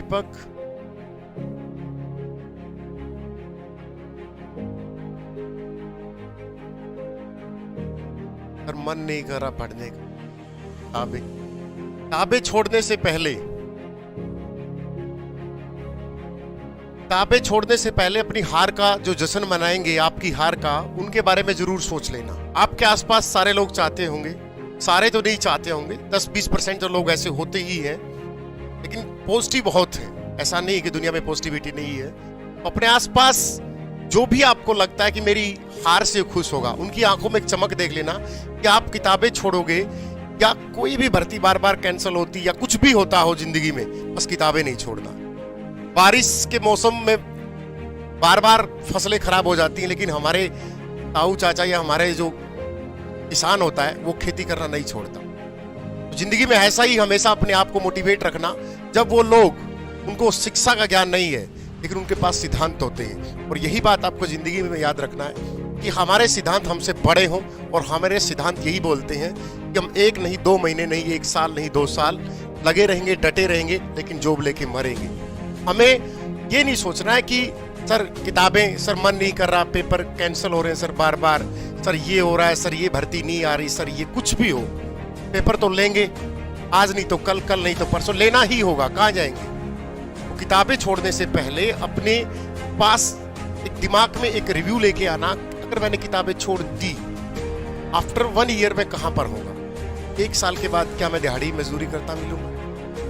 दीपक। पर मन नहीं कर रहा पढ़ने का। किताबें छोड़ने से अपनी हार का जो जश्न मनाएंगे, आपकी हार का, उनके बारे में जरूर सोच लेना। आपके आसपास सारे लोग चाहते होंगे, सारे तो नहीं चाहते होंगे, 10-20% तो लोग ऐसे होते ही हैं, लेकिन पॉजिटिव बहुत है। ऐसा नहीं कि दुनिया में पॉजिटिविटी नहीं है। अपने आसपास जो भी आपको लगता है कि मेरी हार से खुश होगा, उनकी आंखों में एक चमक देख लेना कि आप किताबें छोड़ोगे या कोई भी भर्ती बार बार कैंसिल होती या कुछ भी होता हो जिंदगी में, बस किताबें नहीं छोड़ना। बारिश के मौसम में बार बार फसलें खराब हो जाती हैं, लेकिन हमारे ताऊ चाचा या हमारे जो किसान होता है वो खेती करना नहीं छोड़ता। तो जिंदगी में ऐसा ही हमेशा अपने आप को मोटिवेट रखना। जब वो लोग, उनको शिक्षा का ज्ञान नहीं है लेकिन उनके पास सिद्धांत होते हैं, और यही बात आपको जिंदगी में याद रखना है कि हमारे सिद्धांत हमसे बड़े हों, और हमारे सिद्धांत यही बोलते हैं कि हम 1 नहीं 2 महीने नहीं, 1 साल नहीं 2 साल लगे रहेंगे, डटे रहेंगे, लेकिन जॉब लेके मरेंगे। हमें ये नहीं सोचना है कि सर किताबें, सर मन नहीं कर रहा, पेपर कैंसिल हो रहे हैं सर बार बार, सर ये हो रहा है, सर ये भर्ती नहीं आ रही, सर ये कुछ भी हो, पेपर तो लेंगे, आज नहीं तो कल, कल नहीं तो परसों, लेना ही होगा, कहाँ जाएंगे। तो किताबें छोड़ने से पहले अपने पास एक दिमाग में एक रिव्यू लेके आना, अगर मैंने किताबें छोड़ दी, आफ्टर 1 ईयर में कहाँ पर होगा। 1 साल के बाद क्या मैं दिहाड़ी मजदूरी करता मिलूंगा,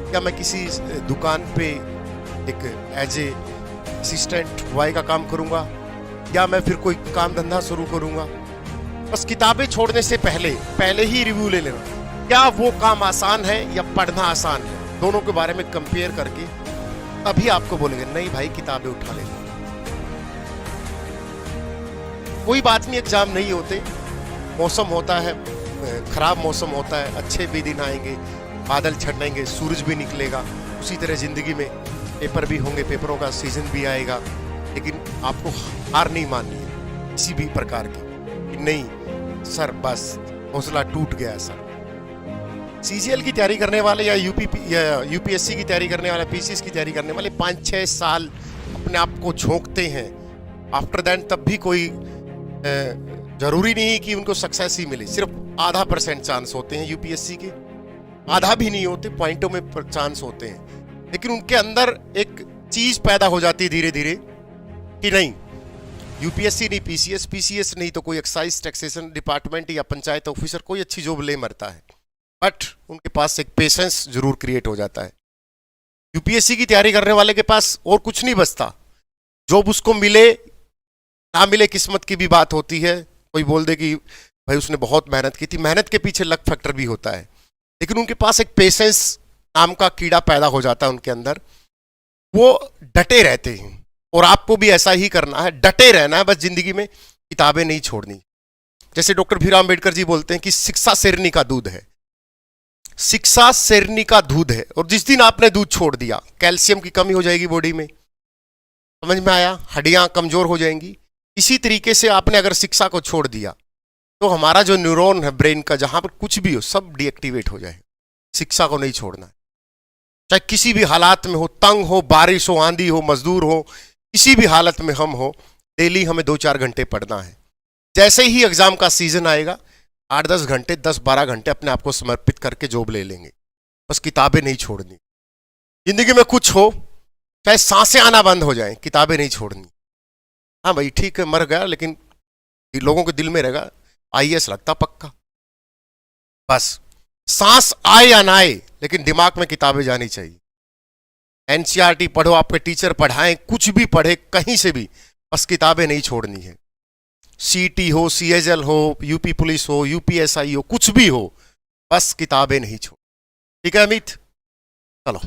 क्या मैं किसी दुकान पे एक एज ए असिस्टेंट बॉय का काम करूंगा, या मैं फिर कोई काम धंधा शुरू करूंगा। बस किताबें छोड़ने से पहले ही रिव्यू ले लेना, क्या वो काम आसान है या पढ़ना आसान है, दोनों के बारे में कंपेयर करके अभी आपको बोलेंगे नहीं भाई किताबें उठा लेना। कोई बात नहीं, एग्जाम नहीं होते, मौसम होता है, खराब मौसम होता है, अच्छे भी दिन आएंगे, बादल छटनेंगे, सूरज भी निकलेगा। उसी तरह जिंदगी में पेपर भी होंगे, पेपरों का सीजन भी आएगा, लेकिन आपको हार नहीं माननी है किसी भी प्रकार की। नहीं सर बस हौसला टूट गया सर। सीजीएल की तैयारी करने वाले या यूपीएससी की तैयारी करने वाले, पीसीएस की तैयारी करने वाले 5-6 साल अपने आप को झोंकते हैं। आफ्टर दैट तब भी कोई जरूरी नहीं कि उनको सक्सेस ही मिले, सिर्फ 0.5% चांस होते हैं यूपीएससी के, आधा भी नहीं होते, पॉइंटों में चांस होते हैं। लेकिन उनके अंदर एक चीज पैदा हो जाती है धीरे धीरे कि नहीं यूपीएससी नहीं, पीसीएस नहीं तो कोई एक्साइज टैक्सेशन डिपार्टमेंट या पंचायत ऑफिसर कोई अच्छी जॉब ले मरता है, बट उनके पास एक पेशेंस जरूर क्रिएट हो जाता है। यूपीएससी की तैयारी करने वाले के पास और कुछ नहीं बचता, जॉब उसको मिले ना मिले किस्मत की भी बात होती है। कोई बोल दे कि भाई उसने बहुत मेहनत की थी, मेहनत के पीछे लक फैक्टर भी होता है, लेकिन उनके पास एक पेशेंस नाम का कीड़ा पैदा हो जाता है उनके अंदर, वो डटे रहते हैं। और आपको भी ऐसा ही करना है, डटे रहना है बस जिंदगी में, किताबें नहीं छोड़नी। जैसे डॉक्टर भीमराव अम्बेडकर जी बोलते हैं कि शिक्षा शेरनी का दूध है, शिक्षा शेरनी का दूध है, और जिस दिन आपने दूध छोड़ दिया कैल्शियम की कमी हो जाएगी बॉडी में, समझ में आया, हड्डियां कमजोर हो जाएंगी। इसी तरीके से आपने अगर शिक्षा को छोड़ दिया तो हमारा जो न्यूरॉन है ब्रेन का, जहां पर कुछ भी हो सब डीएक्टिवेट हो जाए। शिक्षा को नहीं छोड़ना है, चाहे किसी भी हालात में हो, तंग हो, बारिश हो, आंधी हो, मजदूर हो, किसी भी हालत में हम हो, डेली हमें 2-4 घंटे पढ़ना है। जैसे ही एग्जाम का सीजन आएगा 8-10 घंटे, 10-12 घंटे अपने आप को समर्पित करके जॉब ले लेंगे। बस किताबें नहीं छोड़नी। जिंदगी में कुछ हो, चाहे सांसें आना बंद हो जाए, किताबें नहीं छोड़नी। हाँ भाई ठीक है, मर गया, लेकिन लोगों के दिल में रहेगा आईएएस लगता पक्का। बस सांस आए या ना आए, लेकिन दिमाग में किताबें जानी चाहिए। एनसीईआरटी पढ़ो, आपके टीचर पढ़ाएं, कुछ भी पढ़े कहीं से भी, बस किताबें नहीं छोड़नी है। सीटी हो, सीएजएल हो, यूपी पुलिस हो, यूपीएसआई हो, कुछ भी हो, बस किताबें नहीं छोड़। ठीक है अमित, चलो।